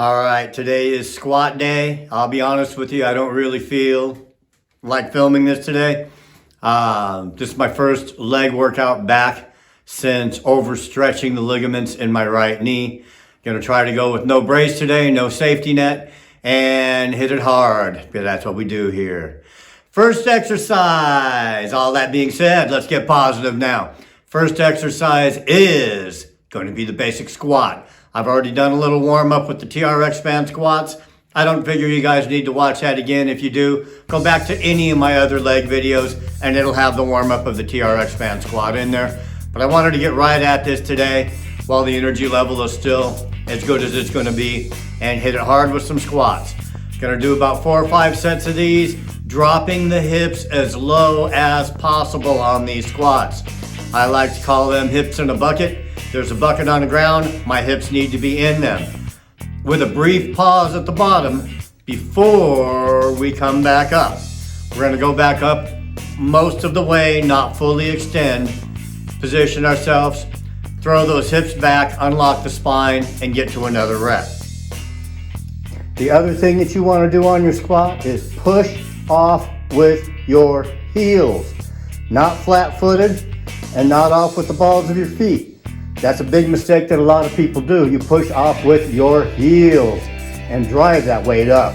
All right, today is squat day. I'll be honest with you, I don't really feel like filming this today. This is my first leg workout back since overstretching the ligaments in my right knee. Gonna try to go with no brace today, no safety net, and hit it hard, because that's what we do here. First exercise. All that being said, let's get positive now. First exercise is going to be the basic squat. I've already done a little warm up with the TRX band squats. I don't figure you guys need to watch that again. If you do, go back to any of my other leg videos and it'll have the warm up of the TRX band squat in there. But I wanted to get right at this today while the energy level is still as good as it's going to be and hit it hard with some squats. Going to do about 4 or 5 sets of these, dropping the hips as low as possible on these squats. I like to call them hips in a bucket. There's a bucket on the ground, my hips need to be in them. With a brief pause at the bottom before we come back up. We're gonna go back up most of the way, not fully extend. Position ourselves, throw those hips back, unlock the spine, and get to another rep. The other thing that you wanna do on your squat is push off with your heels. Not flat-footed and not off with the balls of your feet. That's a big mistake that a lot of people do. You push off with your heels and drive that weight up.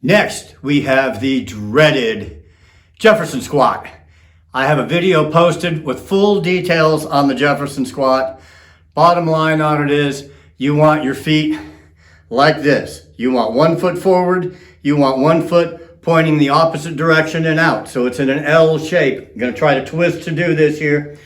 Next, we have the dreaded Jefferson squat. I have a video posted with full details on the Jefferson squat. Bottom line on it is you want your feet like this. You want 1 foot forward, you want 1 foot pointing the opposite direction and out. So it's in an L shape. I'm gonna try to twist to do this here.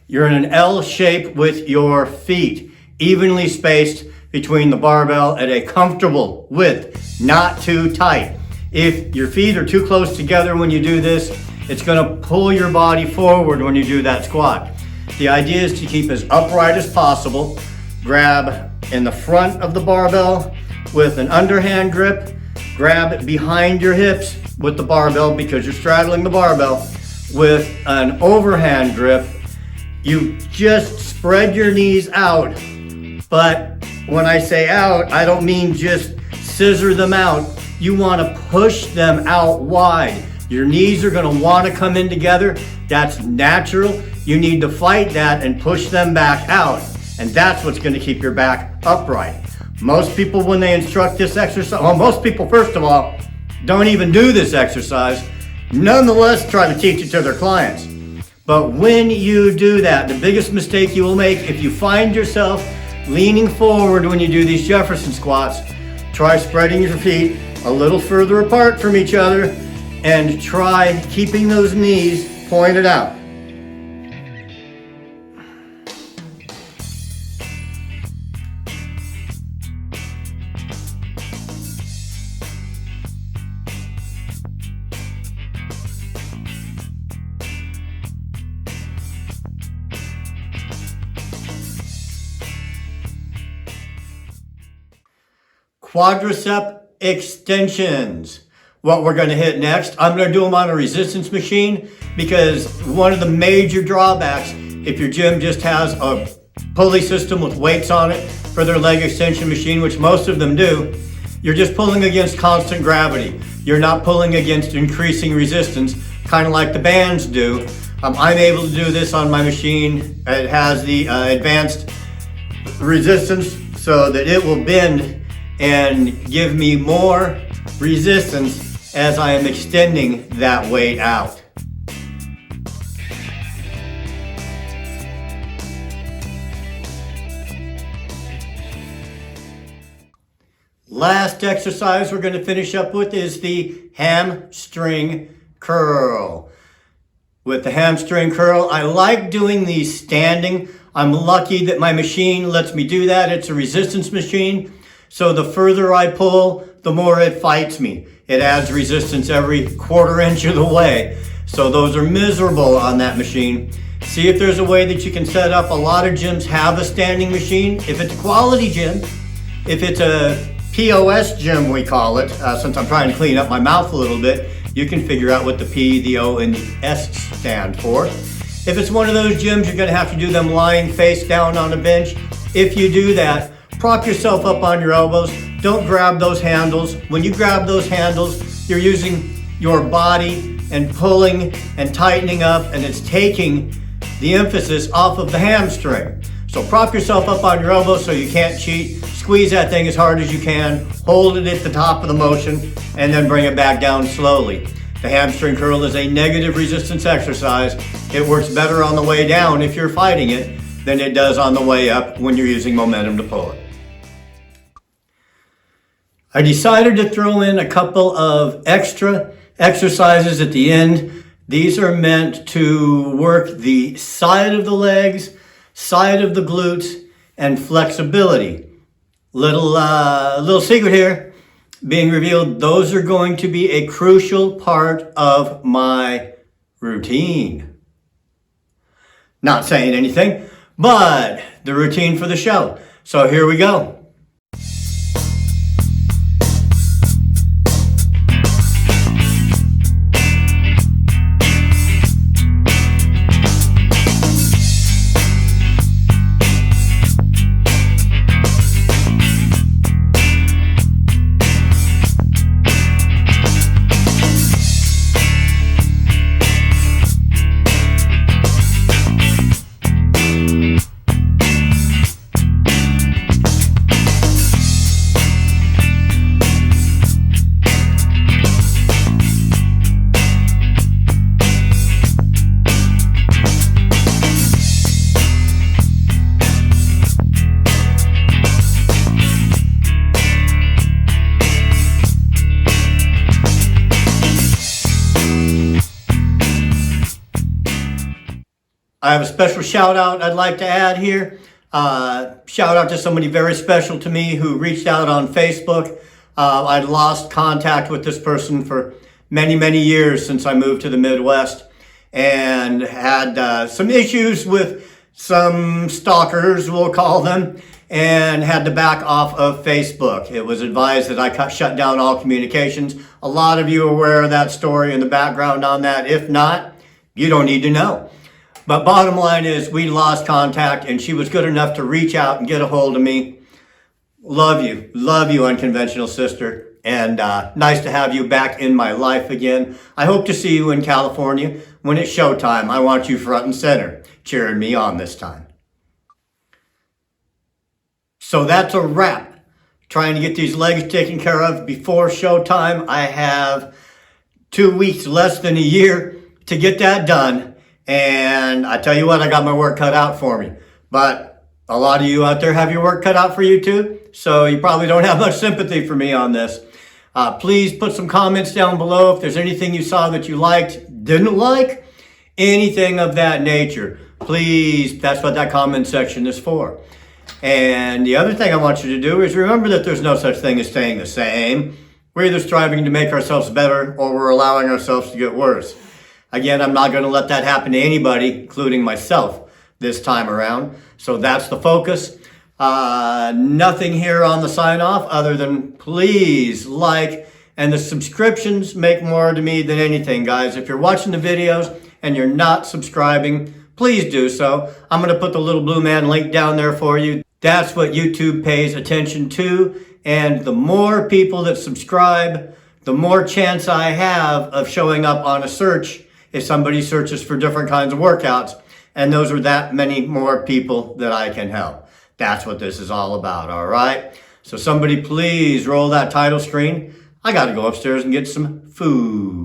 You're in an L shape with your feet, evenly spaced between the barbell at a comfortable width, not too tight. If your feet are too close together when you do this, it's gonna pull your body forward when you do that squat. The idea is to keep as upright as possible. Grab in the front of the barbell with an underhand grip. Grab behind your hips with the barbell because you're straddling the barbell. With an overhand grip, you just spread your knees out. But when I say out, I don't mean just scissor them out. You want to push them out wide. Your knees are going to want to come in together. That's natural. You need to fight that and push them back out. And that's what's going to keep your back upright. Most people, when they instruct this exercise, well, most people, first of all, don't even do this exercise. Nonetheless, try to teach it to their clients. But when you do that, the biggest mistake you will make, if you find yourself leaning forward when you do these Jefferson squats, try spreading your feet a little further apart from each other and try keeping those knees pointed out. Quadricep extensions. What we're going to hit next, I'm going to do them on a resistance machine because one of the major drawbacks, if your gym just has a pulley system with weights on it for their leg extension machine, which most of them do, you're just pulling against constant gravity. You're not pulling against increasing resistance, kind of like the bands do. I'm able to do this on my machine. It has the advanced resistance so that it will bend and give me more resistance as I am extending that weight out. Last exercise we're going to finish up with is the hamstring curl. With the hamstring curl, I like doing these standing. I'm lucky that my machine lets me do that. It's a resistance machine. So the further I pull, the more it fights me. It adds resistance every 1/4 inch of the way. So those are miserable on that machine. See if there's a way that you can set up. A lot of gyms have a standing machine. If it's a quality gym, if it's a POS gym, we call it, since I'm trying to clean up my mouth a little bit, you can figure out what the P, the O, and the S stand for. If it's one of those gyms, you're gonna have to do them lying face down on a bench. If you do that, prop yourself up on your elbows. Don't grab those handles. When you grab those handles, you're using your body and pulling and tightening up, and it's taking the emphasis off of the hamstring. So prop yourself up on your elbows so you can't cheat. Squeeze that thing as hard as you can. Hold it at the top of the motion and then bring it back down slowly. The hamstring curl is a negative resistance exercise. It works better on the way down if you're fighting it than it does on the way up when you're using momentum to pull it. I decided to throw in a couple of extra exercises at the end. These are meant to work the side of the legs, side of the glutes, and flexibility. Little secret here being revealed, those are going to be a crucial part of my routine. Not saying anything, but the routine for the show. So here we go. I have a special shout out I'd like to add here. Shout out to somebody very special to me who reached out on Facebook. I'd lost contact with this person for many, many years since I moved to the Midwest and had some issues with some stalkers, we'll call them, and had to back off of Facebook. It was advised that I shut down all communications. A lot of you are aware of that story and the background on that. If not, you don't need to know. But bottom line is we lost contact and she was good enough to reach out and get a hold of me. Love you, unconventional sister. And nice to have you back in my life again. I hope to see you in California when it's showtime. I want you front and center, cheering me on this time. So that's a wrap. Trying to get these legs taken care of before showtime. I have 2 weeks, less than a year to get that done. And I tell you what, I got my work cut out for me. But a lot of you out there have your work cut out for you too. So you probably don't have much sympathy for me on this. Please put some comments down below if there's anything you saw that you liked, didn't like, anything of that nature. Please, that's what that comment section is for. And the other thing I want you to do is remember that there's no such thing as staying the same. We're either striving to make ourselves better or we're allowing ourselves to get worse. Again, I'm not going to let that happen to anybody, including myself, this time around. So that's the focus. Nothing here on the sign off other than please like, and the subscriptions make more to me than anything, guys. If you're watching the videos and you're not subscribing, please do so. I'm going to put the little blue man link down there for you. That's what YouTube pays attention to. And the more people that subscribe, the more chance I have of showing up on a search if somebody searches for different kinds of workouts. And those are that many more people that I can help. That's what this is all about, all right? So somebody please roll that title screen. I got to go upstairs and get some food.